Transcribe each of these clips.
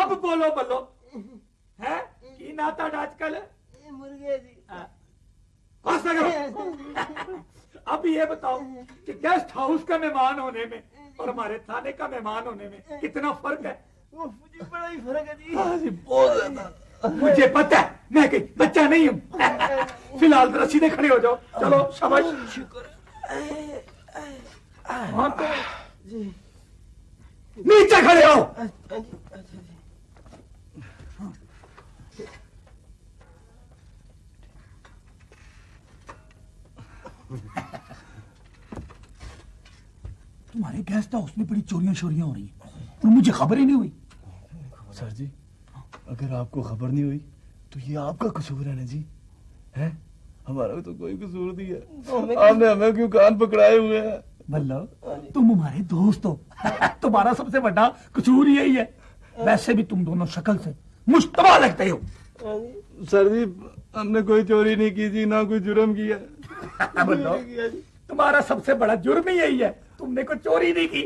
अब बोलो बल्लो है की नाता आजकल मुर्गे जी। अब ये बताओ कि गेस्ट हाउस का मेहमान होने में और हमारे थाने का मेहमान होने में कितना फर्क है? मुझे बड़ा ही फर्क है जी। हाँ जी, बहुत ज्यादा। मुझे पता है, मैं कहीं बच्चा नहीं हूँ। फिलहाल जरा सीधे खड़े हो जाओ। चलो शाबाश। शुक्र। हाँ तो जी नीचे खड़े हो। तुम्हारे गेस्ट हाउस में बड़ी चोरियां शोरियां हो रही हैं और मुझे खबर ही नहीं हुई। सर जी, अगर आपको खबर नहीं हुई तो ये आपका कसूर है ना जी, है? हमारा तो कोई कसूर नहीं है। आपने हमें क्यों कान पकड़ाए हुए हैं? मतलब तुम हमारे दोस्त हो। तुम्हारा सबसे बड़ा कसूर यही है। वैसे भी तुम दोनों शक्ल से मुश्तबा लगते हो। सर जी, हमने कोई चोरी नहीं की जी, ना कोई जुर्म किया। तुम्हारा सबसे बड़ा जुर्म ही यही है, तुमने कोई चोरी नहीं की।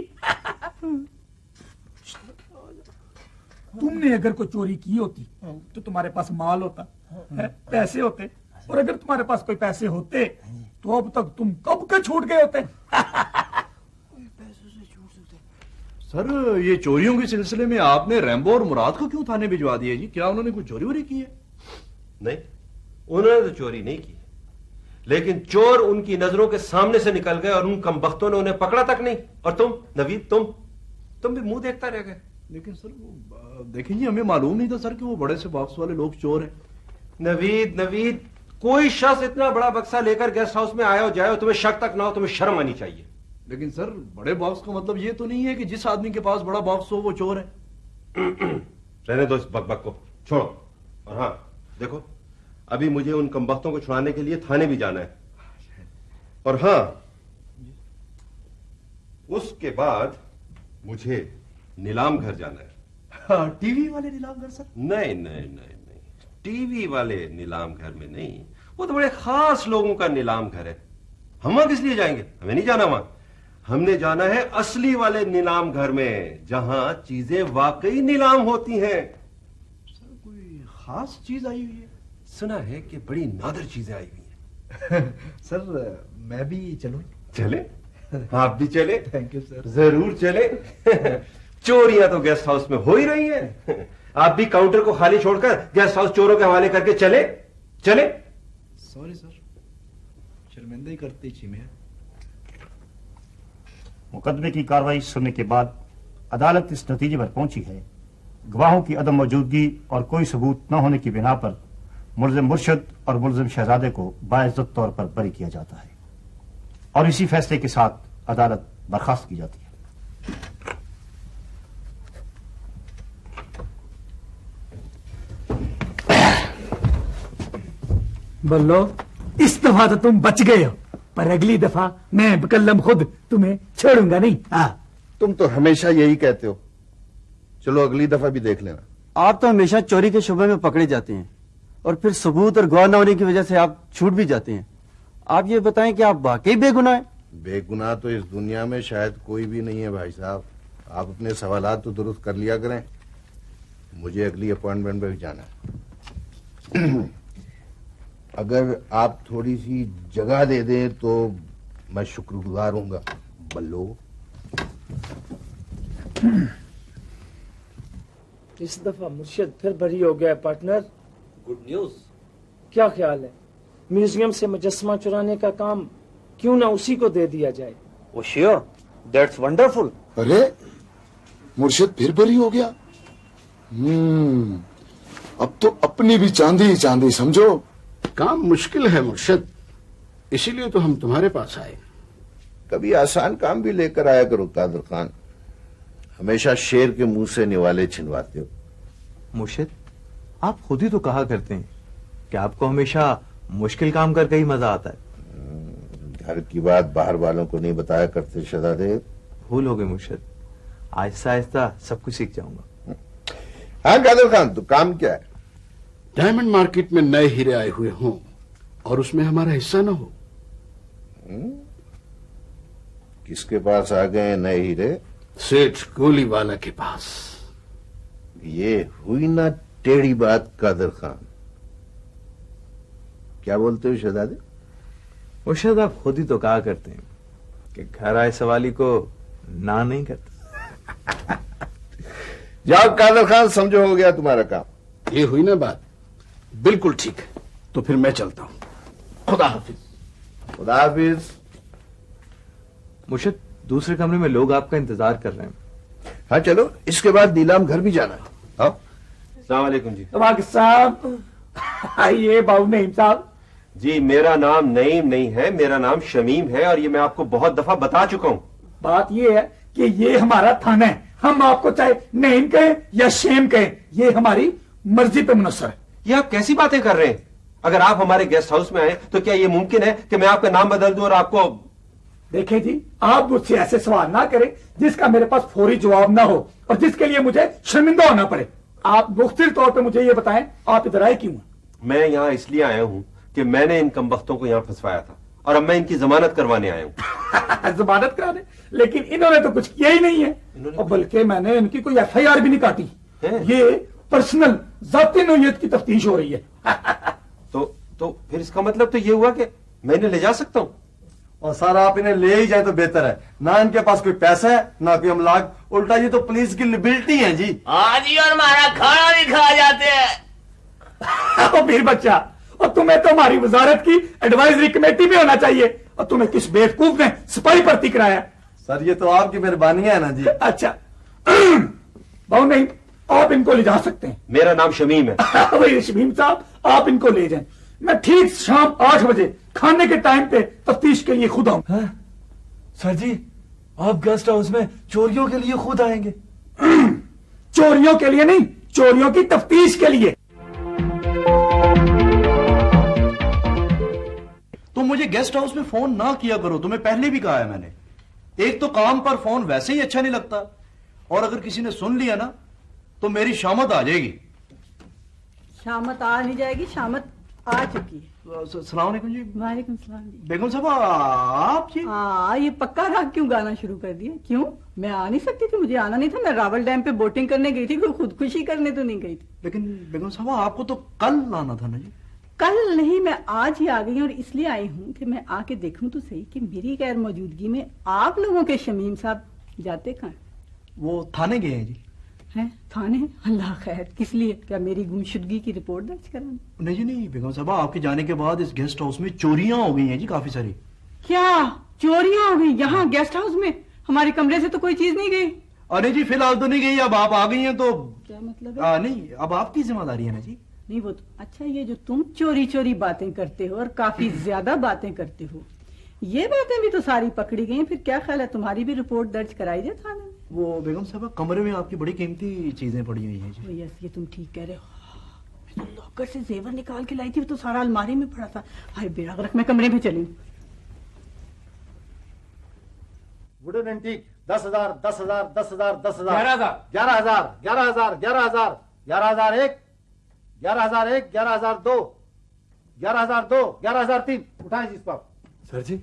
तुमने अगर कोई चोरी की होती तो तुम्हारे पास माल होता है, पैसे होते, और अगर तुम्हारे पास कोई पैसे होते तो अब तक तुम कब के छूट गए होते। सर, ये चोरियों के सिलसिले में आपने रैम्बो और मुराद को क्यों थाने भिजवा दिया जी? क्या उन्होंने कोई चोरी वोरी की है? नहीं, उन्होंने तो चोरी नहीं की, लेकिन चोर उनकी नजरों के सामने से निकल गए और उन कमबख्तों ने उन्हें पकड़ा तक नहीं। और तुम नवीद, तुम भी मुंह देखता रह गए। लेकिन सर, वो देखिए जी, हमें मालूम नहीं था सर कि वो बड़े से बॉक्स वाले लोग चोर हैं। नवीद, कोई शख्स इतना बड़ा बक्सा लेकर गेस्ट हाउस में आया हो जाए, तुम्हें शक तक ना हो, तुम्हें शर्म आनी चाहिए। लेकिन सर, बड़े बॉक्स का मतलब ये तो नहीं है कि जिस आदमी के पास बड़ा बॉक्स हो वो चोर है। रहने दो इस बकबक को, छोड़ो। और हाँ देखो, अभी मुझे उन कमबख्तों को छुड़ाने के लिए थाने भी जाना है। और हाँ, उसके बाद मुझे नीलाम घर जाना है। हाँ, टीवी वाले नीलाम घर सर? नहीं, टीवी वाले नीलाम घर में नहीं, वो तो बड़े खास लोगों का नीलाम घर है। हम वहां किस लिए जाएंगे? हमें नहीं जाना वहां। हमने जाना है असली वाले नीलाम घर में, जहां चीजें वाकई नीलाम होती हैं। सर, कोई खास चीज आई हुई है? सुना है कि बड़ी नादिर चीजें आई हुई हैं। सर, मैं भी चलूं? चले? आप भी चले? Thank you sir. जरूर चले। चोरियां तो गेस्ट हाउस में हो ही रही हैं। आप भी काउंटर को खाली छोड़कर गेस्ट हाउस चोरों के हवाले करके चले? सॉरी सर, शर्मिंदा ही करते ही मैं। मुकदमे की कार्रवाई सुनने के बाद अदालत इस नतीजे पर पहुंची है, गवाहों की अदम मौजूदगी और कोई सबूत न होने की बिना पर मुल्जिम मुर्शद और मुल्जिम शहजादे को बाइज्जत तौर पर बरी किया जाता है और इसी फैसले के साथ अदालत बर्खास्त की जाती है। बल्लो, इस दफा तो तुम बच गए हो, पर अगली दफा मैं बकल्लम खुद तुम्हें छोड़ूंगा नहीं। हाँ, तुम तो हमेशा यही कहते हो। चलो अगली दफा भी देख लेना। आप तो हमेशा चोरी के शुबे में पकड़े जाते हैं और फिर सबूत और गवाह न होने की वजह से आप छूट भी जाते हैं। आप ये बताएं कि आप वाकई बेगुनाह हैं? बेगुनाह तो इस दुनिया में शायद कोई भी नहीं है भाई साहब। आप अपने सवालात तो दुरुस्त कर लिया करें। मुझे अगली अपॉइंटमेंट पे भी जाना है। अगर आप थोड़ी सी जगह दे दें तो मैं शुक्रगुजार हूंगा। बल्लो, इस दफा मुर्शिद फिर बरी हो गया पार्टनर। Good news. क्या ख्याल है, म्यूजियम से मुजस्समा चुराने का काम क्यों ना उसी को दे दिया जाए? ओ श्योर, दैट्स वंडरफुल। अरे मुर्शिद फिर बरी हो गया। अब तो अपनी भी चांदी ही चांदी समझो। काम मुश्किल है मुर्शिद, इसीलिए तो हम तुम्हारे पास आए। कभी आसान काम भी लेकर आया करो कादर खान। हमेशा शेर के मुंह से निवाले छिनवाते हो। मुर्शिद, आप खुद ही तो कहा करते हैं कि आपको हमेशा मुश्किल काम करके ही मजा आता है। घर की बात बाहर वालों को नहीं बताया करते शहजादे। भूल हो गए मुर्शिद, आहिस्ता आहिस्ता सब कुछ सीख जाऊंगा। हाँ कादर खान, तो काम क्या है? डायमंड मार्केट में नए हीरे आए हुए हों और उसमें हमारा हिस्सा न हो। किसके पास आ गए नए हीरे? सेठ गोलीवाला के पास। ये हुई ना टेढ़ी बात कादर खान। क्या बोलते हो शहजादे? मुर्शद आप खुद ही तो कहा करते हैं कि घर आए सवाली को ना नहीं करते। जाओ कादर खान, समझो हो गया तुम्हारा काम। ये हुई ना बात? बिल्कुल ठीक है, तो फिर मैं चलता हूं। खुदा हाफिज। खुदा हाफिज। मुर्शद दूसरे कमरे में लोग आपका इंतजार कर रहे हैं। हाँ चलो, इसके बाद नीलाम घर भी जाना है। हाँ अस्सलाम वालेकुम जी। वाकिफ साहब, आइए। बाबू नईम साहब। जी मेरा नाम नईम नहीं है, मेरा नाम शमीम है, और ये मैं आपको बहुत दफा बता चुका हूं। बात ये है कि ये हमारा थाना है। हम आपको चाहे नईम कहें या शेम कहें, ये हमारी मर्जी पे मुनस्सर है। ये आप कैसी बातें कर रहे हैं? अगर आप हमारे गेस्ट हाउस में आए तो क्या ये मुमकिन है कि मैं आपका नाम बदल दूं और आपको? देखें जी, आप मुझसे ऐसे सवाल ना करें जिसका मेरे पास फौरी जवाब ना हो और जिसके लिए मुझे शर्मिंदा होना पड़े। आप मुख्तलिर तौर पे मुझे ये बताएं, आप इधर आए क्यों? मैं यहाँ इसलिए आया हूँ कि मैंने इन कमबख्तों को यहाँ फंसवाया था और अब मैं इनकी जमानत करवाने आया हूँ। जमानत कराने? लेकिन इन्होंने तो कुछ किया ही नहीं है, और बल्कि मैंने इनकी कोई FIR भी नहीं काटी। ये पर्सनल जाती नौयत की तफ्तीश हो रही है। तो फिर इसका मतलब तो ये हुआ कि मैं इन्हें ले जा सकता हूँ? और सर आप इन्हें ले ही जाए तो बेहतर है। ना इनके पास कोई पैसा है, ना कोई अमलाक, उल्टा ये तो पुलिस की लिबिलिटी है जी। हाँ जी, और हमारा खाना भी खा जाते हैं। तो फिर बच्चा, और तुम्हें तो हमारी वजारत की एडवाइजरी कमेटी में होना चाहिए, और तुम्हें किस बेवकूफ ने सिपाही भर्ती कराया? सर ये तो आपकी मेहरबानी है ना जी। अच्छा बहु नहीं, आप इनको ले जा सकते हैं। मेरा नाम शमीम है। वही शमीम साहब, आप इनको ले जाएं। मैं ठीक शाम 8 बजे खाने के टाइम पे तफ्तीश के लिए खुद आऊं। सर जी आप गेस्ट हाउस में चोरियों के लिए खुद आएंगे? चोरियों के लिए नहीं, चोरियों की तफ्तीश के लिए। तुम मुझे गेस्ट हाउस में फोन ना किया करो, तुम्हें पहले भी कहा है मैंने। एक तो काम पर फोन वैसे ही अच्छा नहीं लगता, और अगर किसी ने सुन लिया ना तो मेरी शामत आ जाएगी। शामत आ नहीं जाएगी, शामत आ चुकी है। सलाम अलैकुम जी। वालेकुम सलाम जी। बेगम साहब आप जी? हाँ, ये पक्का राग क्यों गाना शुरू कर दिया? क्यों? मैं आ नहीं सकती थी, मुझे आना नहीं था। मैं रावल डैम पे बोटिंग करने गई थी, कोई खुदकुशी करने तो नहीं गई थी। लेकिन बेगम साहब आपको तो कल आना था ना जी। कल नहीं, मैं आज ही आ गई, और इसलिए आई हूँ कि मैं आके देखूं तो सही कि मेरी गैर मौजूदगी में आप लोगों के शमीम साहब जाते कहाँ? वो थाने गए हैं जी। हैं? थाने? अल्लाह खैर, किस लिए? क्या मेरी गुमशुदगी की रिपोर्ट दर्ज कराने? नहीं जी नहीं बेगम साहब, आपके जाने के बाद इस गेस्ट हाउस में चोरियां हो गई हैं जी काफी सारी। क्या चोरियां हो गई यहाँ गेस्ट हाउस में? हमारे कमरे से तो कोई चीज नहीं गई। अरे जी फिलहाल तो नहीं गई, अब आप आ गई हैं तो क्या मतलब है? नहीं, अब आपकी जिम्मेदारी है ना जी। नहीं वो तो अच्छा, ये जो तुम चोरी चोरी बातें करते हो और काफी ज्यादा बातें करते हो, ये बातें भी तो सारी पकड़ी गई। फिर क्या ख्याल है, तुम्हारी भी रिपोर्ट दर्ज कराई जाए थाने में? वो बेगम साहब कमरे में आपकी बड़ी कीमती चीजें पड़ी हुई हैं जी। यस, ये तुम ठीक कह रहे हो। मैं तो लॉकर से जेवर निकाल के लाई थी, वो तो सारा अलमारी में पड़ा था। हाय बेड़ा गर्क, मैं कमरे में चली। वुडन एंटीक 10,000 10,000 10,000 10,000 11,000 11,000 11,000 11,000 11,001 11,001 11,002 11,002 11,003 उठाएं जी इसको। सर जी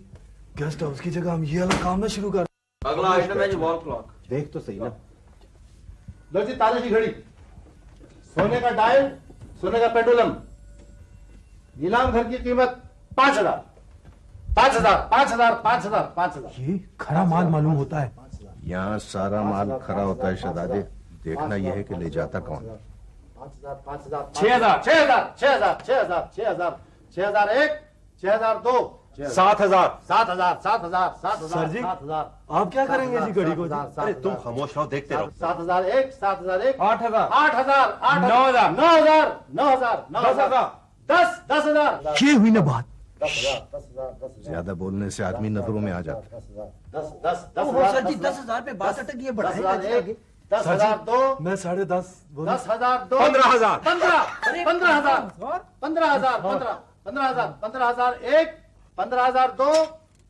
गेस्ट हाउस की जगह हम ये वाला काम ना शुरू कर। अगला आइटम है जी वॉल क्लॉक। देख तो सही ना। लो जी ताले की घड़ी, सोने का डायल, सोने का पेंडुलम। नीलाम घर की कीमत 5,000 5,000 5,000 5,000 5,000। ये खरा माल मालूम होता है। यहाँ सारा माल खरा होता है शहजादे, देखना यह है कि ले जाता कौन। 5,000 5,000 6,000 6,000 6,000 6,000 6,000 6,001 6,002 7,000 7,000 7,000 7,000 सर जी 7,000 आप क्या करेंगे जी घड़ी को जी? अरे तुम खामोश रहो, देखते रहो। 7,001 7,001 8,000 8,000 9,000 9,000 9,000 9,000 10,000 ये हुई ना बात। 10,000 ज्यादा बोलने से आदमी नजरों में आ जाता है। 10,000 सर जी 10,000 पे बात अटक गई, बढ़ाएं 10,001 10,002 मैं 10.5 बोला। 10,002 15,000 15,000 15,000 15,000 15,000 15,001 15,002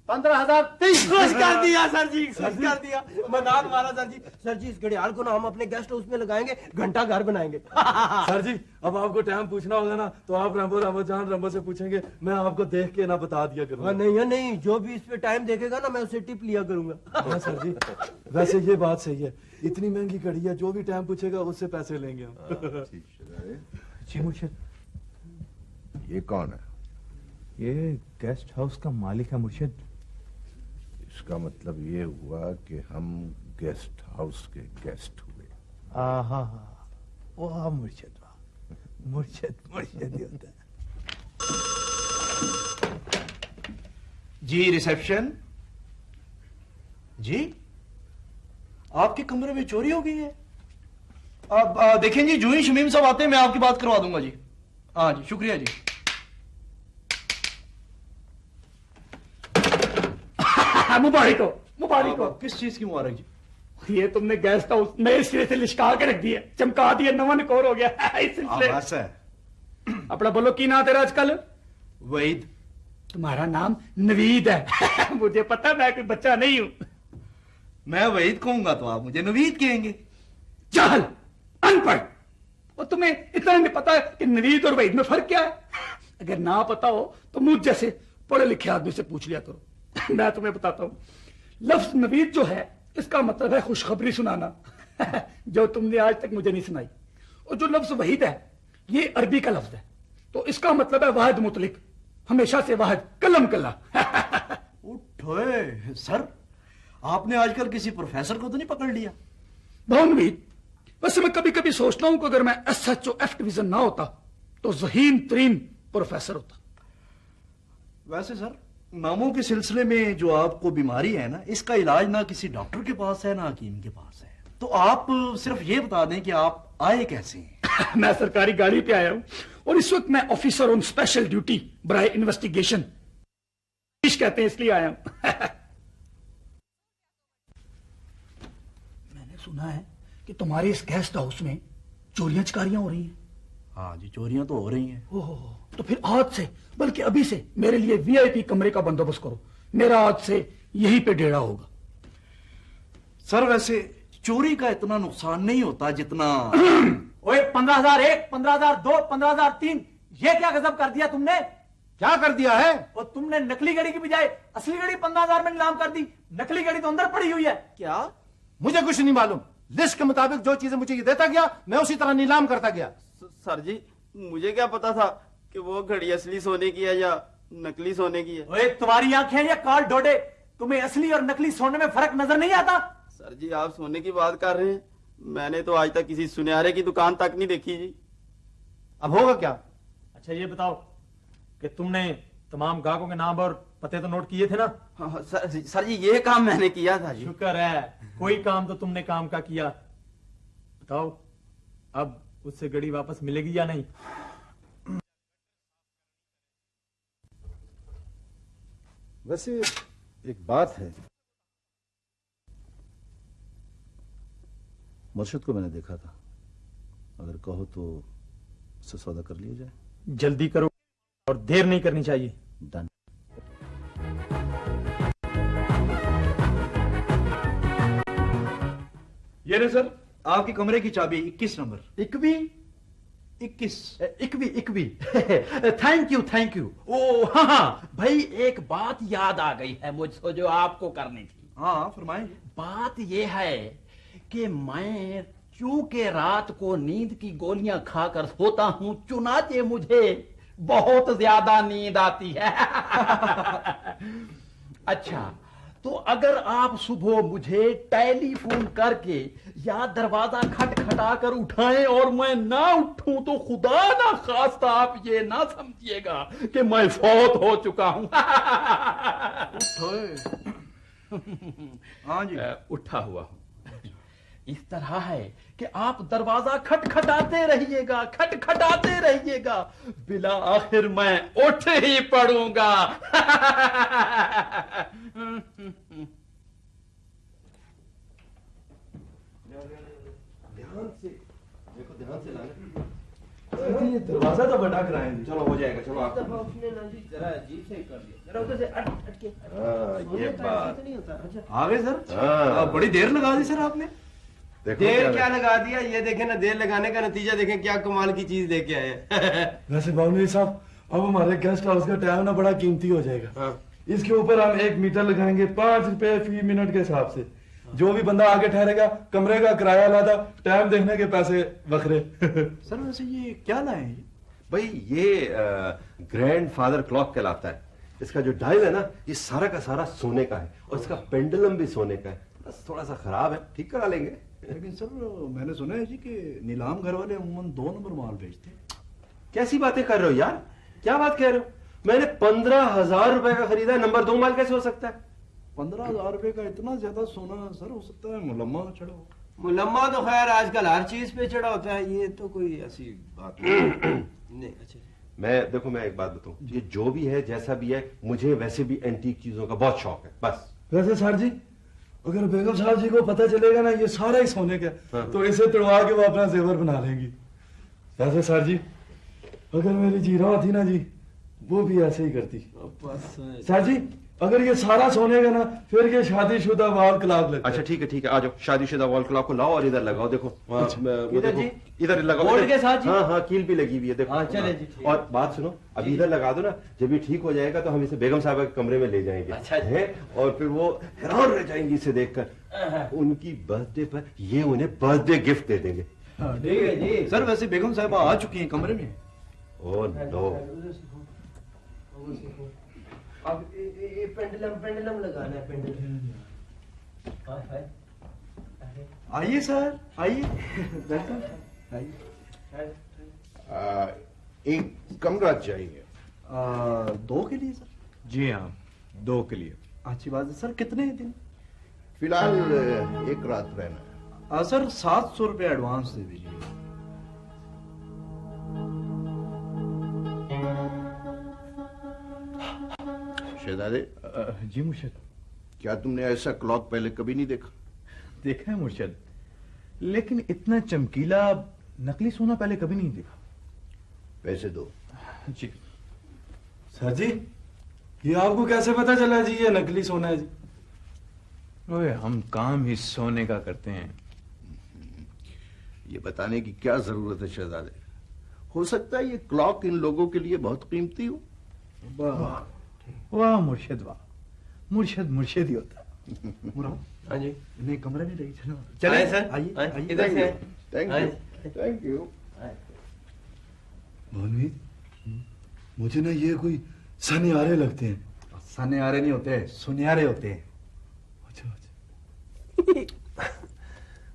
15,030। खुश कर दिया सर जी, खुश कर दिया, मजाक मारा सर जी। सर जी इस घड़ियाल को ना हम अपने गेस्ट हाउस में लगाएंगे, घंटा घर बनाएंगे। सर जी अब आपको टाइम पूछना होगा ना तो आप रंबो से पूछेंगे, मैं आपको देख के ना बता दिया करूंगा। नहीं, जो भी इस पे टाइम देखेगा ना मैं उसे टिप लिया करूंगा। हाँ सर जी, वैसे ये बात सही है, इतनी महंगी घड़ी है, जो भी टाइम पूछेगा उससे पैसे लेंगे हम। जी मुर्शिद, ये कौन है? ये गेस्ट हाउस का मालिक है मुर्शिद। इसका मतलब ये हुआ कि हम गेस्ट हाउस के गेस्ट हुए। आहा, वाह मुर्शिद, वाह मुर्शिद ही होता है। जी रिसेप्शन। जी आपके कमरे में चोरी हो गई है? आप देखें जी, जो ही शमीम साहब आते हैं मैं आपकी बात करवा दूंगा जी। हाँ जी, शुक्रिया जी। मुबारक हो। किस चीज की मुबारक जी? ये तुमने गेस्ट हाउस नए सिरे से लिशका के रख दिया, चमका दिया, नवा निकोर हो गया। इस सिलसिले अपना बोलो की ना तेरा आजकल? वहीद। तुम्हारा नाम नवीद है। मुझे पता मैं कोई बच्चा नहीं हूं। मैं वहीद कहूंगा तो आप मुझे नवीद कहेंगे। जाहल, अनपढ़, और तुम्हें इतना नहीं पता है कि नवीद और वहीद में फर्क क्या है? अगर ना पता हो तो मुझ जैसे पढ़े लिखे आदमी से पूछ लिया करो। मैं तुम्हें बताता हूं, लफ्ज नवीद जो है इसका मतलब है खुशखबरी सुनाना, जो तुमने आज तक मुझे नहीं सुनाई। और जो लफ्ज वहीद है ये अरबी का लफ्ज है, तो इसका मतलब है वाहिद मुतलिक, हमेशा से वाहिद, कलम कल्ला। उठोए सर, आपने आजकल किसी प्रोफेसर को तो नहीं पकड़ लिया? बहुत नवीद, वैसे मैं कभी कभी सोचता हूं कि अगर मैं SHOF डिवीजन ना होता तो ज़हीन तरीन प्रोफेसर होता। वैसे सर, नामों के सिलसिले में जो आपको बीमारी है ना, इसका इलाज ना किसी डॉक्टर के पास है ना हकीम के पास है, तो आप सिर्फ ये बता दें कि आप आए कैसे हैं। मैं सरकारी गाड़ी पे आया हूं और इस वक्त मैं ऑफिसर ऑन स्पेशल ड्यूटी बराए इन्वेस्टिगेशन कहते हैं, इसलिए आया हूं। मैंने सुना है कि तुम्हारे इस गेस्ट हाउस में चोरियां चकारियां हो रही हैं। हाँ जी, चोरियां तो हो रही हैं। ओह, तो फिर आज से, बल्कि अभी से मेरे लिए VIP कमरे का बंदोबस्त करो। मेरा आज से यहीं पे डेरा होगा। सर वैसे चोरी का इतना नुकसान नहीं होता जितना ओए 15,001, 15,002, 15,003, ये क्या गजब कर दिया तुमने? क्या कर दिया है? और तुमने नकली घड़ी की बजाय असली घड़ी 15,000 में नीलाम कर दी। नकली घड़ी तो अंदर पड़ी हुई है। क्या? मुझे कुछ नहीं मालूम। लिस्ट के मुताबिक जो चीजें मुझे ये देता गया मैं उसी तरह नीलाम करता गया। सर जी मुझे क्या पता था कि वो घड़ी असली सोने की है या नकली सोने की है। ओए तुम्हारी आंखें या काल डोडे, तुम्हें असली और नकली सोने में फर्क नजर नहीं आता? सर जी आप सोने की बात कर रहे हैं, मैंने तो आज तक किसी सुनहरे की दुकान तक नहीं देखी जी। अब होगा क्या? अच्छा ये बताओ कि तुमने तमाम ग्राहकों के नाम और पते तो नोट किए थे ना? हाँ, सर जी ये काम मैंने किया था जी। शुक्र है, कोई काम तो तुमने काम का किया। बताओ अब उससे घड़ी वापस मिलेगी या नहीं? वैसे एक बात है, मुर्शिद को मैंने देखा था, अगर कहो तो उससे सौदा कर लिया जाए। जल्दी करो और देर नहीं करनी चाहिए। डन। ये रहे सर आपके कमरे की चाबी 21 नंबर। इकवी 21 थैंक यू। ओ हाँ भाई, एक बात याद आ गई है मुझको जो आपको करनी थी। हाँ फरमाइए। बात यह है कि मैं चूंकि रात को नींद की गोलियां खाकर सोता हूं, चुनाचे मुझे बहुत ज्यादा नींद आती है। अच्छा, तो अगर आप सुबह मुझे टेलीफोन करके या दरवाजा खटखटाकर उठाएं और मैं ना उठूं तो खुदा ना खास्ता आप ये ना समझिएगा कि मैं फौत हो चुका हूं। हाँ जी उठा हुआ हूं। इस तरह है कि आप दरवाजा खटखटाते रहिएगा, खटखटाते रहिएगा, बिला आखिर मैं उठ ही पड़ूंगा। ध्यान से देखो, ध्यान से लाना। ये दरवाजा तो बड़ा कराएंगे। चलो हो जाएगा। चलो आप उसने ना जी जरा अजीब से कर दिया, जरा उधर से अटके ये बात आ गए सर। हाँ। बड़ी देर लगा दी सर आपने। देर क्या लगा दिया, ये देखें ना, देर लगाने का नतीजा देखें, क्या कमाल की चीज लेके आए हैं। वैसे बाबू साहब, अब हमारे गेस्ट हाउस का टाइम ना बड़ा कीमती हो जाएगा। हाँ। इसके ऊपर हम 1 मीटर लगाएंगे 5 रुपए फी मिनट के हिसाब से। जो भी बंदा आगे ठहरेगा कमरे का किराया लादा, टाइम देखने के पैसे बखरे। सर वैसे ये क्या लाए हैं? भाई ये ग्रैंडफादर क्लॉक कहलाता है। इसका जो डायल है ना, ये सारा का सारा सोने का है और इसका पेंडुलम भी सोने का है। बस थोड़ा सा खराब है, ठीक करा लेंगे। लेकिन सर मैंने सुना है जी कि नीलाम घर वाले अमूमन 2 नंबर माल बेचते हैं। कैसी बातें कर रहे हो यार, क्या बात कह रहे हो? मैंने 15,000 रुपए का खरीदा है, नंबर 2 माल कैसे हो सकता है? 15,000 रुपए का इतना ज्यादा सोना सर, हो सकता है मुलम्मा चढ़ा हो। मुलम्मा तो खैर आजकल हर चीज पे चढ़ा होता है, ये तो कोई ऐसी बात नहीं। अच्छा मैं एक बात बताऊं, ये जो भी है जैसा भी है, मुझे वैसे भी एंटीक चीजों का बहुत शौक है। बस वैसे सर जी, अगर बेगम साहब जी को पता चलेगा ना ये सारा ही सोने का, हाँ। तो इसे तोड़वा के वो अपना जेवर बना लेंगी। वैसे सर जी, अगर मेरी जीरा होती ना जी, वो भी ऐसे ही करती। सर जी, अगर ये सारा सोने का ना, फिर ये शादीशुदा वॉल क्लॉक लगता। अच्छा ठीक है, आ जाओ, शादीशुदा वॉल क्लॉक को लाओ और इधर लगाओ। देखो इधर जी? इधर लगाओ, बोर्ड के साथ जी? हाँ कील भी लगी हुई है, देखो। हाँ, चले जी, ठीक है। और बात सुनो, अभी इधर लगा दो ना, जब ये ठीक हो जाएगा तो हम इसे बेगम साहब के कमरे में ले जाएंगे। अच्छा है, और फिर वो हैरान रह जाएंगी इसे देखकर। उनकी बर्थडे पर ये उन्हें बर्थडे गिफ्ट दे देंगे। ठीक है जी। सर वैसे बेगम साहब आ चुकी हैं कमरे में। ओह नो, अब ये पेंडुलम लगाना है, पेंडुलम। आइए सर, आइए। एक कमरा चाहिए। 2 के लिए सर? जी हाँ, 2 के लिए। अच्छी बात है सर। कितने दिन? फिलहाल 1 रात रहना है। सर 700 रुपए एडवांस दे दीजिए। शहजादे। जी मुर्शिद। क्या तुमने ऐसा क्लॉक पहले कभी नहीं देखा? देखा है मुर्शिद, लेकिन इतना चमकीला नकली सोना पहले कभी नहीं देखा। पैसे दो। जी। सर जी, ये आपको कैसे पता चला जी ये नकली सोना है जी? ओए, हम काम ही सोने का करते हैं। ये बताने की क्या जरूरत है शहजादे? हो सकता है ये क्लॉक इन लोगों के लिए बहुत कीमती हो। वाह मुर्शिद, वाह। मुर्शिद ही होता है। हाँ जी, इन्हें कमरे में ले चलो। चले सर, आइए इधर से। Thank you. मोहनवीर, मुझे ना ये कोई सनियारे लगते हैं। सनियारे नहीं होते, सुनियारे होते हैं। अच्छा।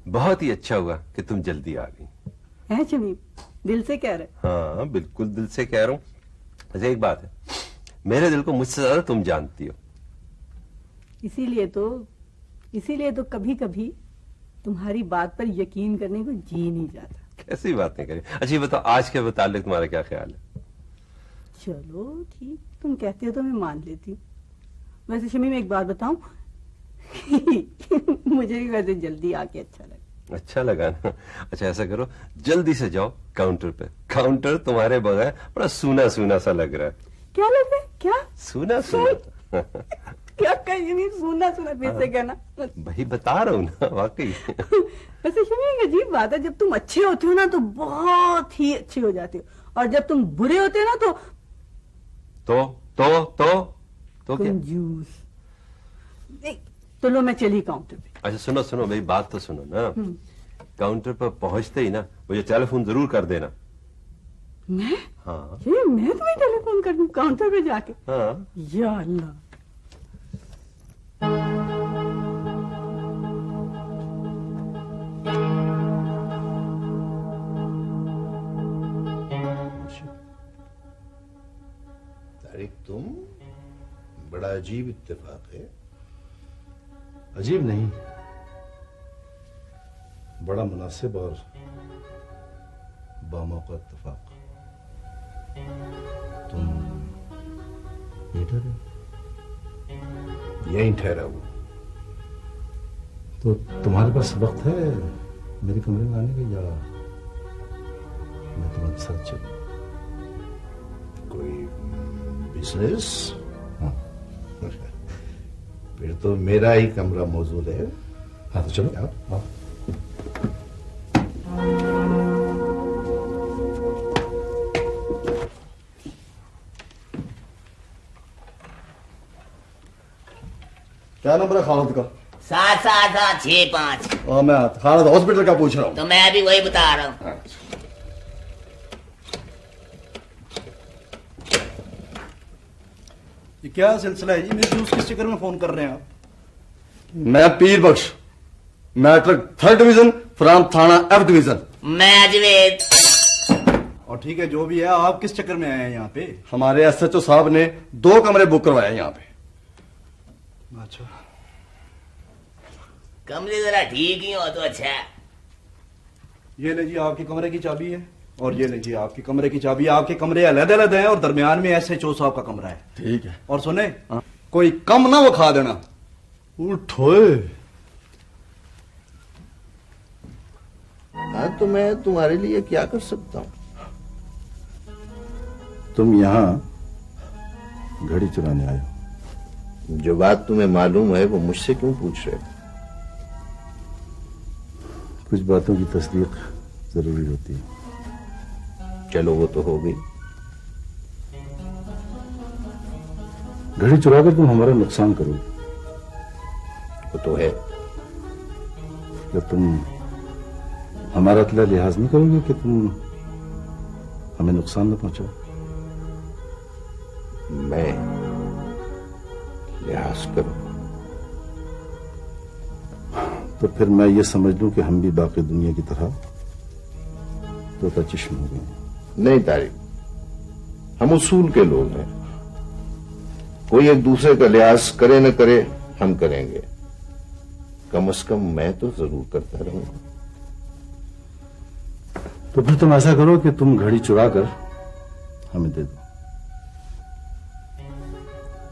बहुत ही अच्छा हुआ कि तुम जल्दी आ गई। है शमीम, दिल से कह रहे। हाँ बिल्कुल दिल से कह रहा हूँ। अच्छा एक बात है, मेरे दिल को मुझसे ज्यादा तुम जानती हो। इसीलिए तो कभी कभी तुम्हारी बात पर यकीन करने को जी नहीं जाता। कैसी बातें करें। अच्छा ये बताओ, आज के मुतालिक तुम्हारा क्या ख्याल है? चलो ठीक, तुम कहते हो तो मैं मान लेती हूँ। वैसे शमीम एक बात बताऊं, मुझे भी वैसे जल्दी आके अच्छा लगा। अच्छा लगा ना? अच्छा ऐसा करो, जल्दी से जाओ काउंटर पे। काउंटर तुम्हारे बगैर बड़ा सूना सूना सा लग रहा है। क्या लग रहा है? क्या सूना सूना? क्या कहीं नहीं, सुना फिर से कहना। भाई बता रहा हूँ ना, वाकई। वैसे शमीम एक अजीब बात है, जब तुम अच्छे होते हो ना तो बहुत ही अच्छे हो जाते हो, और जब तुम बुरे होते हो ना तो कंजूस। तो लो मैं चली काउंटर पे। अच्छा सुनो मेरी बात तो सुनो ना। काउंटर पर पहुंचते ही ना मुझे टेलीफोन जरूर कर देना। मैं? हाँ। मैं तुम्हें टेलीफोन कर दूं काउंटर पे जाके? हाँ। या अल्लाह। तारिक, तुम बड़ा अजीब इत्तेफाक है। अजीब नहीं, बड़ा मुनासिब और बामौका इत्तेफाक। तुम यहीं ठहरा हुआ। तो तुम्हारे पास वक्त है मेरे कमरे में आने का, या मैं तुम्हारे साथ चलूं? कोई बिजनेस? फिर तो मेरा ही कमरा मौजूद है। हाँ तो चलो आओ। क्या नंबर है खालद का? 77765। हाँ मैं खालद हॉस्पिटल का पूछ रहा हूँ। तो मैं भी वही बता रहा हूँ। ये क्या सिलसिला है जी? मिसयूज किस चक्कर में फोन कर रहे हैं आप? मैं पीर बख्श, मैट्रिक 3rd डिवीजन फ्राम थाना F डिवीजन। मैं अजवेद। और ठीक है, जो भी है, आप किस चक्कर में आए हैं यहाँ पे? हमारे SHO साहब ने 2 कमरे बुक करवाए यहाँ पे। अच्छा, कमरे जरा ठीक ही हो तो अच्छा है। ये ले जी आपके कमरे की चाबी है, और ये ले जी आपके कमरे की चाबी। आपके कमरे अलग-अलग हैं और दरमियान में SHO साहब का कमरा है। ठीक है। और सुने, कोई कम ना वो खा देना। उठोए। हाँ तो मैं तुम्हारे लिए क्या कर सकता हूँ? तुम यहाँ घड़ी चुराने आए हो। जो बात तुम्हें मालूम है वो मुझसे क्यों पूछ रहे हो? कुछ बातों की तस्दीक जरूरी होती है। चलो वो तो हो गई। घड़ी चुराकर तुम हमारा नुकसान करोगे। वो तो है। क्या तुम हमारा इतना लिहाज नहीं करोगे कि तुम हमें नुकसान न पहुंचाओ? मैं लिहाज करूं तो फिर मैं ये समझ लूं कि हम भी बाकी दुनिया की तरह तोता चश्म हो गए। नहीं तारिक, हम उसूल के लोग हैं। कोई एक दूसरे का लिहाज करे न करे, हम करेंगे। कम से कम मैं तो जरूर करता रहूंगा। तो फिर तुम ऐसा करो कि तुम घड़ी चुरा कर हमें दे दो।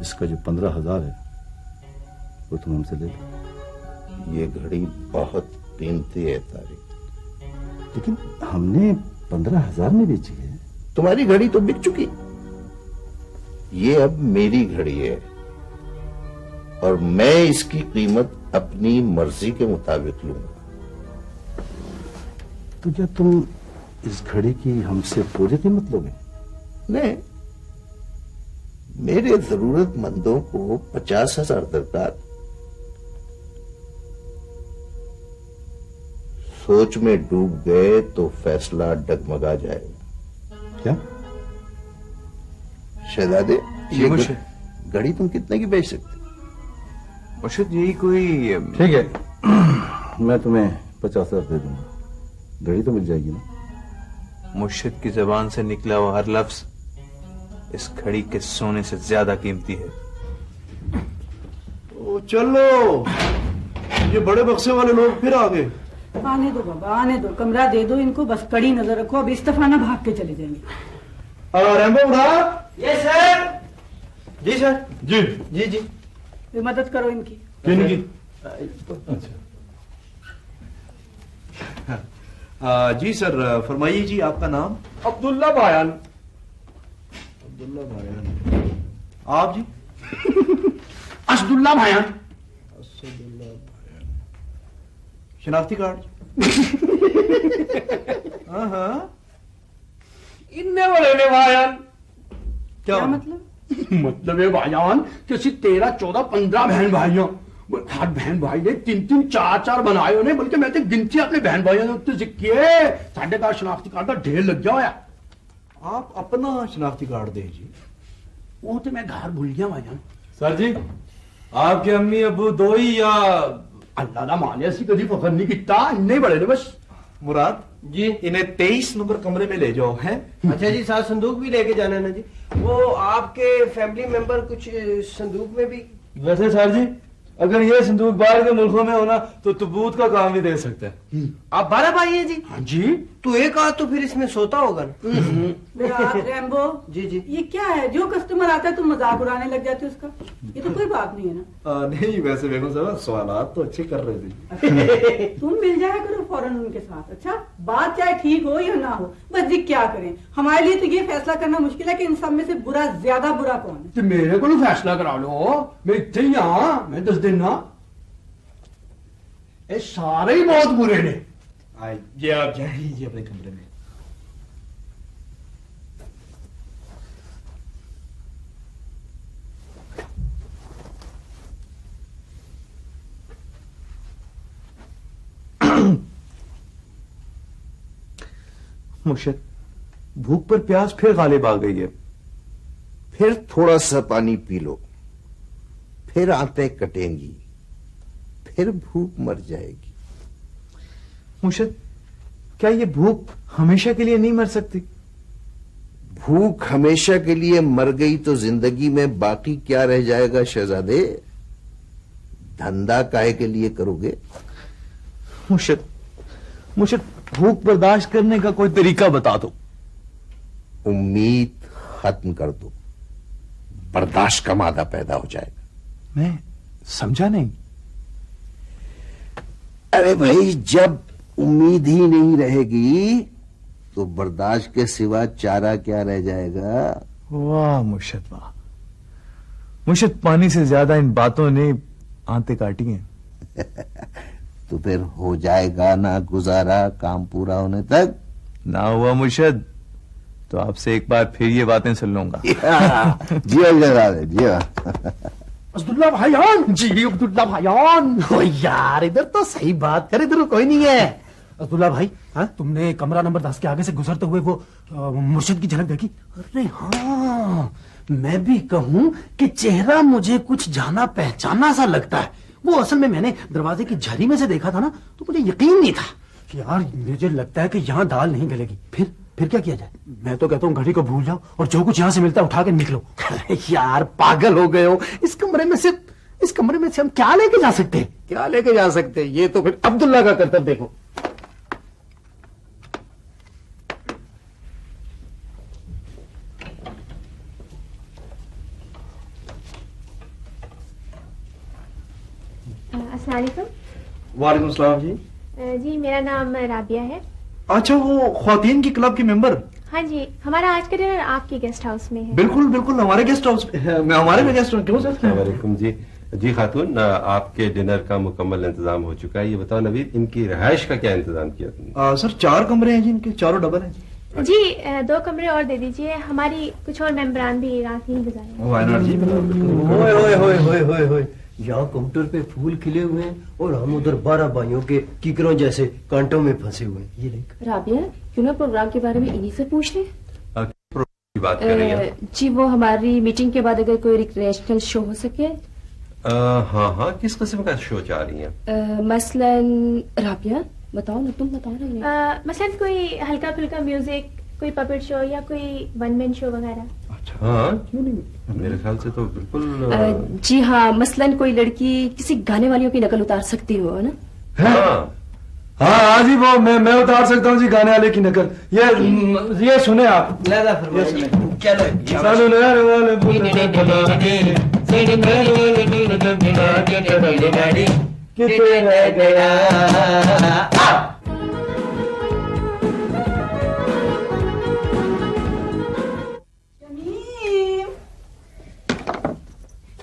इसका जो 15,000 है वो तुम हमसे ले लो। ये घड़ी बहुत कीमती है तारिक। लेकिन हमने 15,000 में बेची है। तुम्हारी घड़ी तो बिक चुकी। ये अब मेरी घड़ी है और मैं इसकी कीमत अपनी मर्जी के मुताबिक लूंगा। तो क्या तुम इस घड़ी की हमसे पूरी कीमत लोगे? नहीं, मेरे जरूरतमंदों को 50,000 दरकार। सोच में डूब गए तो फैसला डगमगा जाएगा। क्या शहजादे, ये मुझे घड़ी तुम कितने की बेच सकते? मुर्शिद यही कोई। ठीक है, मैं तुम्हें 50,000 दे दूंगा। घड़ी तो मिल जाएगी ना? मुर्शिद की जबान से निकला हुआ हर लफ्ज इस घड़ी के सोने से ज्यादा कीमती है। ओ चलो, ये बड़े बक्से वाले लोग फिर आ गए। आने दो बाबा, आने दो। कमरा दे दो इनको, बस कड़ी नजर रखो। अब इस दफा ना भाग के चले जाएंगे। रैम्बो उड़ा। Yes sir. जी सर। जी जी जी। ये मदद करो इनकी। किनकी? जी सर, फरमाइए जी, आपका नाम? अब्दुल्ला भायान। अब्दुल्ला भायान। आप जी? असदुल्ला भायान। असदुल्ला भायान। शनाख्ती कार्ड? हाँ। इन्ने बड़े ने भायान। क्या मतलब? मतलब है भाईजान कि ਅਸੀਂ 13, 14, 15 बहन भाइयों, हर बहन भाई ने 3-3, 4-4 बनाए होने, बल्कि मैं तो गिनती अपने बहन भाइयों ने उत्ते सिक्के साढ़े घर शनाख्ती कार्ड का ढेर लग गया होया। आप अपना शनाख्ती कार्ड दे जी। वो तो मैं घर भूल गया भाईजान। सर जी, आपके अम्मी अबू दो ही या अल्लाह दा माने ਅਸੀਂ कभी फखर नहीं किया। इन्ने बड़े ने बस। मुराद जी, इन्हें 23 नंबर कमरे में ले जाओ। है अच्छा जी, साथ संदूक भी लेके जाना है ना जी। वो आपके फैमिली मेंबर कुछ संदूक में भी। वैसे सर जी, अगर ये संदूक बाहर के मुल्कों में होना तो तबूत का काम भी दे सकते हैं। आप 12 भाई हैं जी? हाँ जी। तो एक आध तो फिर इसमें सोता होगा ना। रैम्बो जी जी। ये क्या है, जो कस्टमर आता है तुम मजाक उड़ाने लग जाते हो उसका? ये तो कोई बात नहीं है ना। नहीं वैसे बेगम साहब सवालात तो अच्छे कर रहे थे। तुम मिल जाया करो फौरन उनके साथ। अच्छा, बात चाहे ठीक हो या ना हो, बस जी क्या करें, हमारे लिए तो ये फैसला करना मुश्किल है कि इन सब में से बुरा ज्यादा बुरा कौन है। तो मेरे को फैसला करा लो, मैं इतने ही हाँ, मैं 10 दिन ना, ये सारे ही बहुत बुरे ने। ये आप जा लीजिए अपने कमरे में। मुर्शिद, भूख पर प्यास फिर गालिब आ गई है। फिर थोड़ा सा पानी पी लो, फिर आंतें कटेंगी, फिर भूख मर जाएगी। मुर्शिद, क्या ये भूख हमेशा के लिए नहीं मर सकती? भूख हमेशा के लिए मर गई तो जिंदगी में बाकी क्या रह जाएगा शहजादे? धंधा काहे के लिए करोगे? मुर्शिद, मुझे भूख बर्दाश्त करने का कोई तरीका बता दो। उम्मीद खत्म कर दो, बर्दाश्त का मादा पैदा हो जाएगा। मैं समझा नहीं। अरे भाई, जब उम्मीद ही नहीं रहेगी तो बर्दाश्त के सिवा चारा क्या रह जाएगा? वाह मुर्शिद वाह। मुर्शिद, पानी से ज्यादा इन बातों ने आंतें काटी हैं। तो फिर हो जाएगा ना गुजारा काम पूरा होने तक? ना हुआ मुर्शिद तो आपसे एक बार फिर ये बातें सुन लूंगा। जियो जनाब जियो। अब्दुल्ला भाईजान जी, अब्दुल्ला भाईजान। ओ यार, इधर तो सही बात कर, इधर कोई नहीं है। अब्दुल्ला भाई, हाँ तुमने कमरा नंबर 10 के आगे से गुजरते हुए वो मुर्शिद की झलक देखी? अरे हाँ, मैं भी कहूं कि चेहरा मुझे कुछ जाना पहचाना सा लगता है। वो असल में मैंने दरवाजे की झरी में से देखा था ना, तो मुझे यकीन नहीं था। यार मुझे लगता है कि यहाँ दाल नहीं गलेगी। फिर क्या किया जाए? मैं तो कहता हूँ घड़ी को भूल जाओ और जो कुछ यहाँ से मिलता है उठा के निकलो। यार पागल हो गए हो, इस कमरे में से हम क्या लेके जा सकते हैं? क्या लेके जा सकते हैं? ये तो फिर अब्दुल्ला का कर्तव्य। देखो अस्सलाम वालेकुम। वालेकुम सलाम जी। जी मेरा नाम राबिया है। अच्छा, वो ख्वातीन की क्लब की मेंबर? हाँ जी, हमारा आज का डिनर आपके गेस्ट हाउस में है। बिल्कुल बिल्कुल, हमारे गेस्ट हाउस में, हमारे में गेस्ट हाउस। क्यों सर? वालेकुम जी। जी खातून, आपके डिनर का मुकम्मल इंतजाम हो चुका है। ये बताओ नवीद, इनकी रिहाइश का क्या इंतजाम किया तुमने? सर 4 कमरे हैं जी, इनके चारों डबल हैं जी। 2 कमरे और दे दीजिए, हमारी कुछ और मेंबरान भी रात नहीं गुजारे। वाई नॉट जी। ओए यहाँ काउंटर पे फूल खिले हुए हैं और हम उधर 12 भाइयों के कीकरों जैसे कांटों में फंसे हुए हैं। ये देख राबिया, क्यों ना प्रोग्राम के बारे में इन्हीं से पूछ ले। की बात कर रही हैं? जी वो हमारी मीटिंग के बाद अगर कोई रिक्रिएशनल शो हो सके। हाँ, किस किस्म का शो चाह रही हैं? मसलन राबिया बताओ ना, तुम बताओ ना। मसलन कोई हल्का फुल्का म्यूजिक, कोई पपेट शो या कोई 1 मैन शो वगैरह। हाँ क्यों नहीं, मेरे ख्याल से तो बिल्कुल। जी हाँ, मसलन कोई लड़की किसी गाने वालियों की नकल उतार सकती हो ना। हाँ जी, वो मैं उतार सकता हूँ जी गाने वाले की नकल। ये सुने आप। कितने रह गया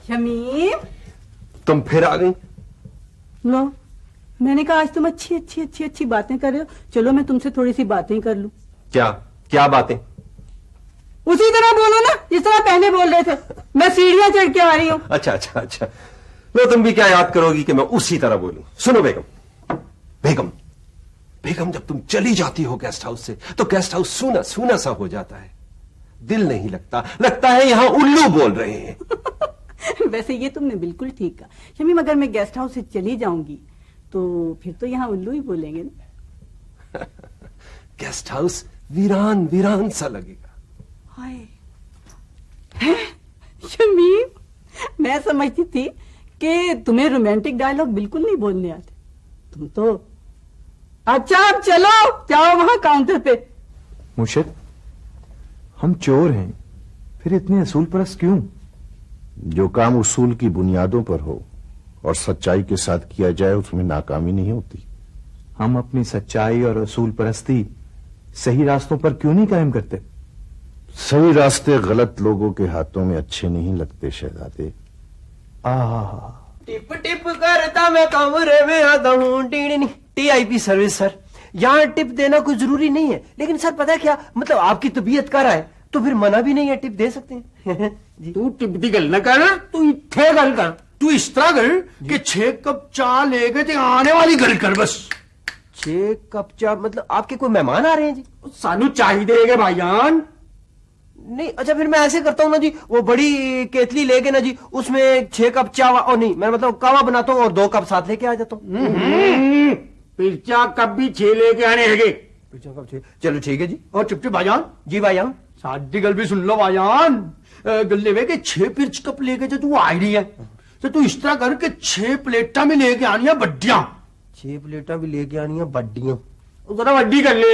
शमीम, तुम फिर आ गई? लो, मैंने कहा आज तुम अच्छी बातें कर रहे हो, चलो मैं तुमसे थोड़ी सी बातें कर लूं। क्या बातें? उसी तरह बोलो ना जिस तरह पहले बोल रहे थे। मैं सीढ़ियां चढ़ के आ रही हूँ। अच्छा। लो, तुम भी क्या याद करोगी कि मैं उसी तरह बोलूं? सुनो बेगम, जब तुम चली जाती हो गेस्ट हाउस से तो गेस्ट हाउस सूना सा हो जाता है, दिल नहीं लगता है यहाँ उल्लू बोल रहे हैं। वैसे ये तुमने बिल्कुल ठीक कहा शमीम, अगर मैं गेस्ट हाउस से चली जाऊंगी तो फिर तो यहाँ उल्लू ही बोलेंगे ना। गेस्ट हाउस वीरान सा लगेगा। हाय शमीम, मैं समझती थी कि तुम्हें रोमांटिक डायलॉग बिल्कुल नहीं बोलने आते। तुम तो अच्छा अब चलो जाओ वहां काउंटर पे। मुर्शिद, हम चोर हैं, फिर इतने असूल परस्त क्यों? जो काम उसूल की बुनियादों पर हो और सच्चाई के साथ किया जाए उसमें नाकामी नहीं होती। हम अपनी सच्चाई और असूल परस्ती सही रास्तों पर क्यों नहीं कायम करते? सही रास्ते गलत लोगों के हाथों में अच्छे नहीं लगते शहजादे। टिप टिप करता मैं कमरे में आता हूँ। TIP सर्विस सर, यहाँ टिप देना कोई जरूरी नहीं है, लेकिन सर पता है क्या, मतलब आपकी तबीयत कर रहा है तो फिर मना भी नहीं है, टिप दे सकते हैं। तू टिप दी गल न कर, तू इत्थे गल कर। तू इस तरह कर कि 6 कप चाय लेके ते आने वाली गल कर बस। 6 कप चाय मतलब आपके कोई मेहमान आ रहे हैं जी? सानू चाहिए भाईजान। नहीं अच्छा, फिर मैं ऐसे करता हूँ ना जी, वो बड़ी केतली लेके ना जी, उसमें 6 कप चाय और नहीं मैं मतलब कावा बनाता हूँ और 2 कप साथ लेके आ जाता हूँ। पिरचा कप भी 6 लेके आने हैगे। पिरचा कप 6, चलो ठीक है जी। और चुप भाईजान। जी भाईजान। साडी गल भी सुन लो भाईजान। गल्ले वे के 6 पिरच कप लेके जो तू आई रही है तो तू इस तरह कर के 6 प्लेटा में लेके आनी है बड्डियां। 6 प्लेटा भी लेके आनी है बड्डियां। जरा बड्डी कर ले।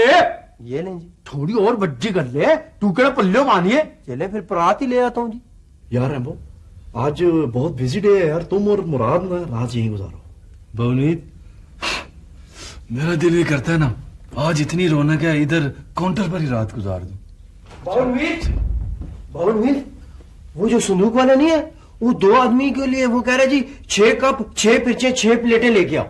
ये लें जी। थोड़ी और बड्डी कर ले, तू केड़ा पल्ले मानी है। चले फिर परात ही ले आता हूँ जी। यार रैम्बो, आज बहुत बिजी डे है यार, तुम और मुराद ना रात यहीं गुजारो। बहुनीत, मेरा दिल ये करता है ना आज इतनी रौनक है इधर काउंटर पर ही रात गुजार दूं। बावन वो जो संदूक वाला नहीं है, वो 2 आदमी के लिए वो कह रहे जी 6 कप 6 पिरचे 6 प्लेटें लेके आओ।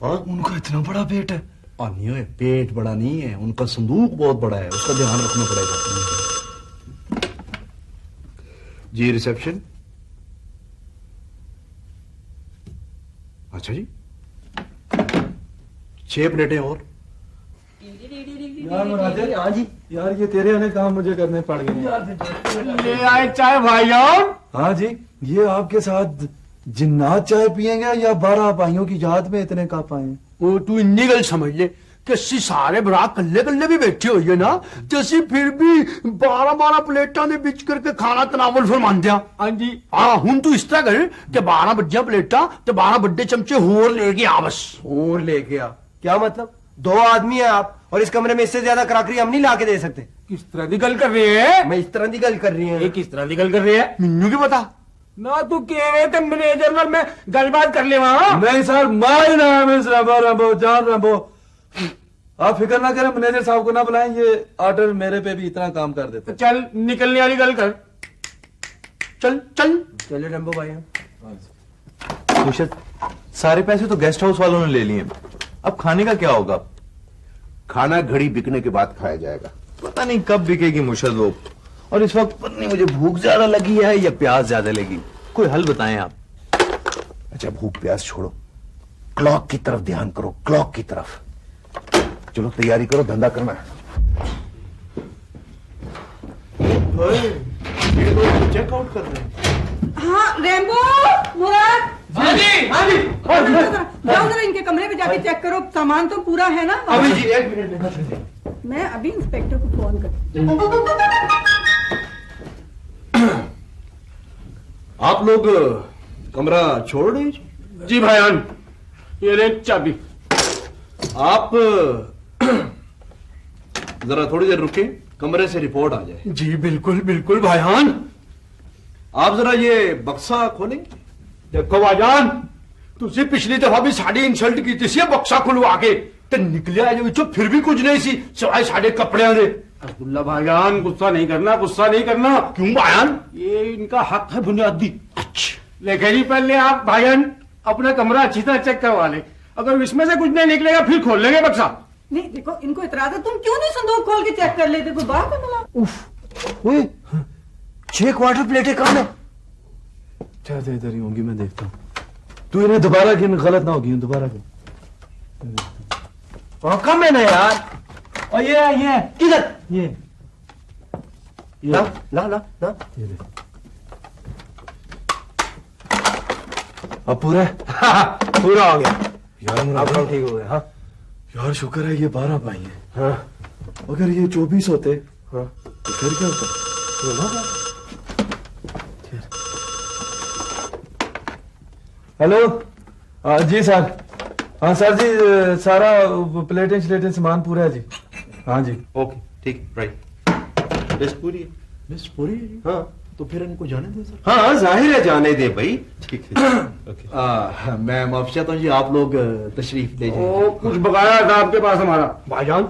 हाँ? उनका इतना बड़ा पेट है? नहीं है, पेट बड़ा नहीं है, उनका संदूक बहुत बड़ा है, उसका ध्यान रखना पड़ेगा। जी रिसेप्शन। अच्छा जी, 6 प्लेटें और। यार मुरादे, हाँ जी यार ये तेरे वाले काम मुझे करने पड़ गए। ले आए चाय भाईजान। हाँ जी, ये आपके साथ जिन्नात चाय पियेंगे या 12 भाइयों की याद में इतने कप आए? वो तू इन्नी गल समझ ले कि असी सारे भरा कल्ले कल्ले भी बैठे हुई है ना, तो असी फिर भी 12 प्लेटा दे बिच करके खाना तनावल फरमांदे आ। हाँ जी। हाँ हुन तू इस तरह कर कि 12 बड्डियां प्लेटा ते 12 बड्डे चमचे होर लेके आ बस। होर लेके आ? क्या मतलब? 2 आदमी है आप और इस कमरे में इससे ज्यादा कराकरी हम नहीं ला के दे सकते। किस तरह की गल कर रहे हैं? मैं इस तरह की गल कर रही हूँ। किस तरह की गल कर रहे हैं मैनू की पता ना, तू के मैनेजर नाल मैं गलबात कर ले वहां। नहीं सर, माय नाम है रंबो जान रंबो। आप फिक्र ना करें, मैनेजर साहब को ना बुलाएं, ये ऑर्डर मेरे पे भी इतना काम कर देते। चल निकलने वाली गल कर। चल चल चले रंबो भाई। मुर्शिद, सारे पैसे तो गेस्ट हाउस वालों ने ले लिए, अब खाने का क्या होगा? खाना घड़ी बिकने के बाद खाया जाएगा। पता नहीं कब बिकेगी मुर्शिद वो, और इस वक्त पता नहीं मुझे भूख ज्यादा लगी है या प्यास ज्यादा लगी, कोई हल बताएं आप। अच्छा भूख प्यास छोड़ो, क्लॉक की तरफ ध्यान करो, क्लॉक की तरफ। चलो तैयारी करो, धंधा करना है। ये लोग चेकआउट कर रहे हैं। हाँ रैम्बो, मुराद। हाँ जी हाँ जी। जाओ जरा इनके कमरे में जाके चेक करो, सामान तो पूरा है ना? अभी जी 1 मिनट। मैं अभी इंस्पेक्टर को फोन करती। आप लोग कमरा छोड़ रहे जी भाईजान, ये ले चाबी। आप जरा थोड़ी देर रुके, कमरे से रिपोर्ट आ जाए। जी बिल्कुल बिल्कुल भाईजान। आप जरा ये बक्सा खोलेंगे? देखो भाईजान, तुझे पिछली दफा भी साड़ी इंसल्ट की थी, बक्सा खुलवा के ते निकलिया जो फिर भी कुछ नहीं सी सिवाय साढ़े कपड़े दे। अब्दुल्ला भाईजान गुस्सा नहीं करना, गुस्सा नहीं करना। क्यों भाईजान? ये इनका हक है बुनियादी। लेकिन पहले आप भाईजान अपना कमरा अच्छी तरह चेक करवा ले, अगर इसमें से कुछ नहीं निकलेगा फिर खोल लेंगे बक्सा। नहीं देखो इनको इतराज है, तुम क्यों नहीं संदूक खोल के चेक कर लेते? कोई बात है मला? 6 क्वार्टर प्लेटें कम है। चाहते इधर ही होंगी, मैं देखता हूँ। तू इन्हें दोबारा गिन, गलत ना होगी, दोबारा गिन। कम है ना यार। और ये किधर? ये ला ला ला ला। अब पूरा है? पूरा हो गया यार। अब ठीक हो गया। हाँ यार शुक्र है ये 12 पाई है। हाँ अगर ये 24 होते हाँ तो फिर क्या होता? हेलो जी सर। हाँ सर जी, सारा प्लेटें श्लेटें सामान पूरा है जी। हाँ जी। ओके ठीक, राइट। लिस्ट पूरी है? लिस्ट पूरी है? हाँ। तो फिर इनको जाने दो सर। हाँ जाहिर है, जाने दे भाई। ठीक है। ओके। मैं माफ चाहता हूँ जी, आप लोग तशरीफ ले जाइए। कुछ बकाया था आपके पास हमारा भाईजान।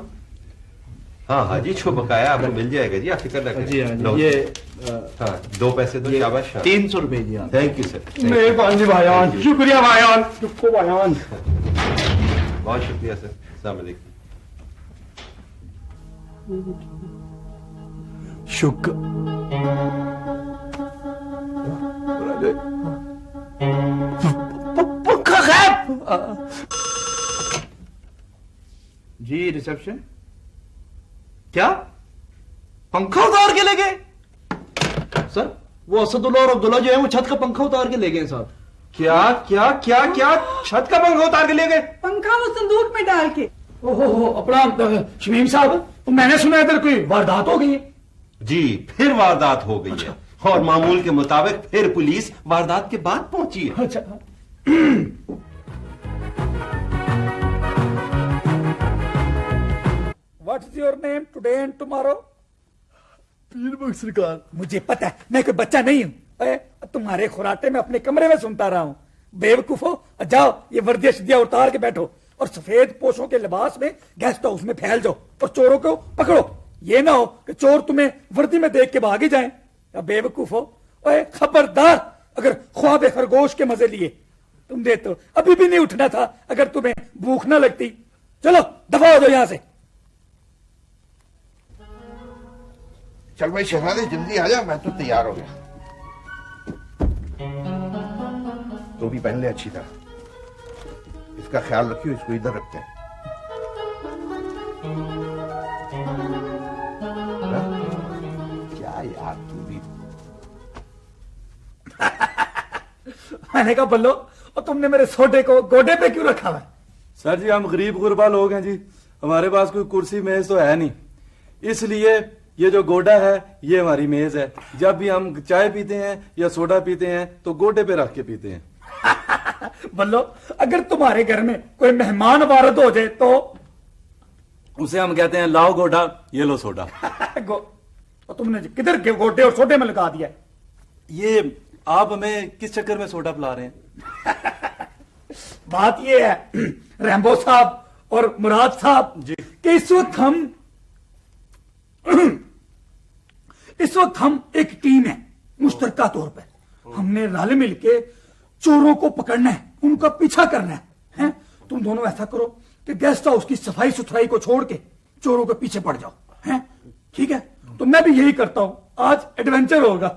हाँ हाँ जी, जो बकाया आपको मिल जाएगा जी, आप फिक्र न करें। जी हाँ लो। जी, ये हाँ 2 पैसे दो, शाबाश। 300 रुपए जी। Thank you sir. मेहरबानी भाईजान, शुक्रिया भाईजान, चुप्पो भाईजान। बहुत शुक्रिया सर। अस्सलाम वालेकुम। पंखा गायब। जी रिसेप्शन। क्या पंखा उतार के ले गए? सर वो असदुल्ला और अब्दुल्ला जो है वो छत का पंखा उतार के ले गए साहब। क्या क्या क्या क्या? छत का पंखा उतार के ले गए? पंखा वो संदूक में डाल के। ओहो अपना शमीम साहब, मैंने सुना इधर कोई वारदात हो गई है। जी फिर वारदात हो गई है, और मामूल के मुताबिक फिर पुलिस वारदात के बाद पहुंची है। अच्छा। What's your name today and tomorrow? पीर सरकार। मुझे पता है, मैं कोई बच्चा नहीं हूं। तुम्हारे खुराटे में अपने कमरे में सुनता रहा हूं। बेवकूफो, जाओ ये वर्दियां शिदियां उतार के बैठो और सफेद पोशों के लिबास में गेस्ट हाउस में फैल जाओ और चोरों को पकड़ो। ये ना हो कि चोर तुम्हें वर्दी में देख के भाग ही जाएं। बेवकूफो, ओए खबरदार, अगर ख्वाब खरगोश के मजे लिए तुम दे तो अभी भी नहीं उठना था अगर तुम्हें भूख ना लगती। चलो दफा हो जाओ यहां से। चल भाई शहजादे जल्दी आ जा, मैं तो तैयार हो गया। तो भी पहन ले अच्छी तरह। इसका ख्याल रखियो, इसको इधर रखते हैं। क्या यार तू भी। मैंने कहा बल्लो, और तुमने मेरे सोडे को गोडे पे क्यों रखा हुआ है? सर जी हम गरीब गुरबा लोग हैं जी, हमारे पास कोई कुर्सी मेज तो है नहीं, इसलिए ये जो गोडा है ये हमारी मेज है। जब भी हम चाय पीते हैं या सोडा पीते हैं तो गोडे पे रख के पीते हैं। बल्लो, अगर तुम्हारे घर में कोई मेहमान वारद हो जाए तो उसे हम कहते हैं लाओ गोडा ये लो सोडा। और तुमने किधर के गोडे और सोडे में लगा दिया? ये आप हमें किस चक्कर में सोडा पिला रहे हैं? बात ये है रैम्बो साहब और मुराद साहब जी कि इस वक्त हम एक टीम है, मुश्तरका तौर पर हमने रल मिलके चोरों को पकड़ना है, उनका पीछा करना है? तुम दोनों ऐसा करो कि गेस्ट हाउस की सफाई सुथराई को छोड़ के चोरों के पीछे पड़ जाओ, हैं? ठीक है? तो मैं भी यही करता हूं, आज एडवेंचर होगा।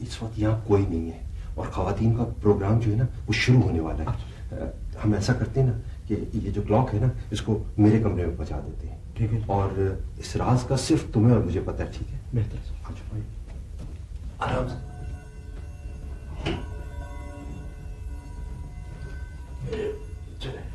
इस वक्त यहाँ कोई नहीं है और खवातीन का प्रोग्राम जो है ना वो शुरू होने वाला है। हम ऐसा करते हैं ना कि ये जो क्लॉक है ना इसको मेरे कमरे में पहुंचा देते हैं, ठीक है? और इस राज का सिर्फ तुम्हें और मुझे पता है, ठीक है? बेहतर आराम से। चले।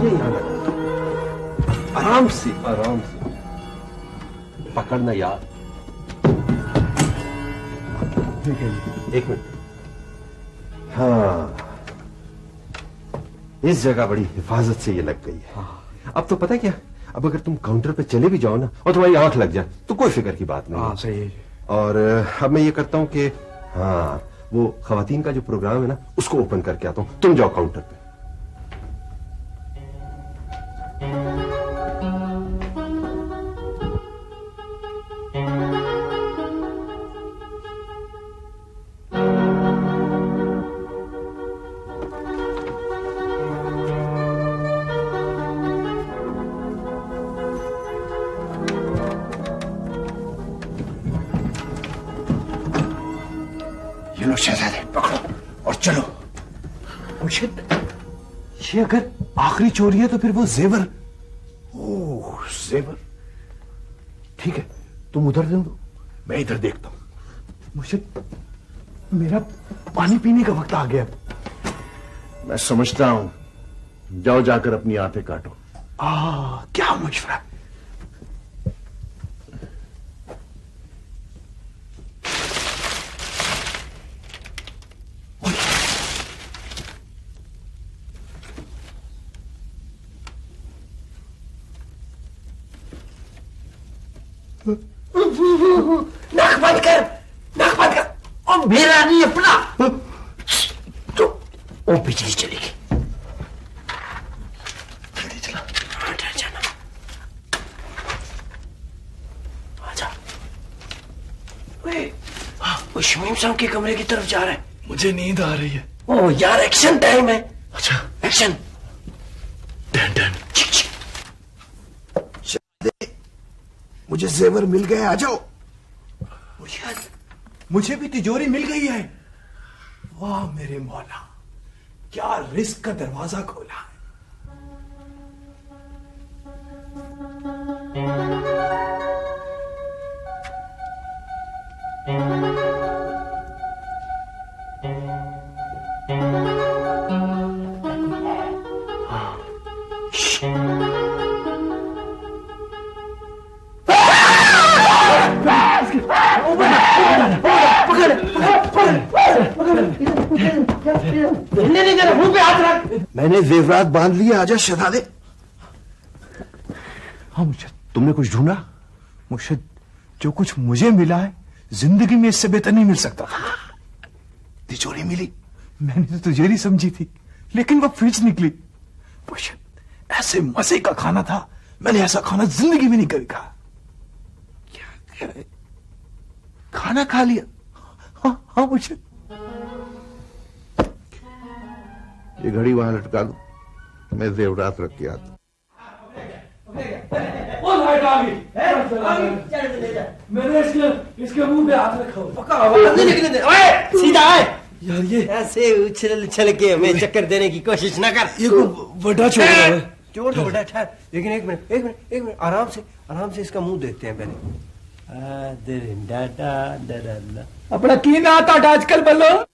ये यहाँ लग। आराम से आराम से पकड़ना यार। एक मिनट। हाँ, इस जगह बड़ी हिफाजत से ये लग गई है। अब तो पता है क्या, अब अगर तुम काउंटर पे चले भी जाओ ना और तुम्हारी आंख लग जाए तो कोई फिक्र की बात नहीं। हाँ सही है। और अब मैं ये करता हूँ कि हाँ, वो खवातीन का जो प्रोग्राम है ना उसको ओपन करके आता हूँ, तुम जाओ काउंटर पे। ये लो शहजादे, पकड़ो और चलो। मुर्शिद, ये अगर आखिरी चोरी है तो फिर वो जेवर। ओह जेवर, ठीक है, तुम उधर दे दो, मैं इधर देखता हूं। मुर्शिद, मेरा पानी पीने का वक्त आ गया। मैं समझता हूं, जाओ जाकर अपनी आंखें काटो। क्या मशवरा। नाक बंद कर, नाक बंद कर। और मेरा नहीं अपना। तो वो बिजली चली गई। जल्दी चला। हाँ, डर जाना। आजा। वो शमीम साहब के कमरे की तरफ जा रहा है। मुझे नींद आ रही है। ओ यार, एक्शन टाइम है। अच्छा, एक्शन। Done done. मुझे जेवर मिल गए, आ जाओ। मुझे भी तिजोरी मिल गई है। वाह मेरे मौला, क्या रिस्क का दरवाजा खोला है। मुंह पे हाथ रख। मैंने जेवरात बांध लिए, आजा शहजादे। हाँ मुर्शिद, तुमने कुछ ढूंढा? मुर्शिद, जो कुछ मुझे मिला है जिंदगी में इससे बेहतर नहीं मिल सकता। तिजोरी मिली। मैंने तो तिजोरी समझी थी, लेकिन वो फ्रिज निकली। मुर्शिद, ऐसे मजे का खाना था, मैंने ऐसा खाना जिंदगी में नहीं कभी खाया। क्या खाना खा लिया? हाँ मुर्शिद। ये घड़ी वहां लटका दो, मैं जेवरात रख के आता। मैंने इसके मुंह पे हाथ रखा सीधा है यार। ये ऐसे उछल उछल के हमें चक्कर देने की कोशिश ना कर। ये को बड़ा चोर है। चोर तो बड़ा ठहर, लेकिन एक मिनट आराम से इसका मुंह देखते हैं पहले। अपना की ना आता आजकल बोलो।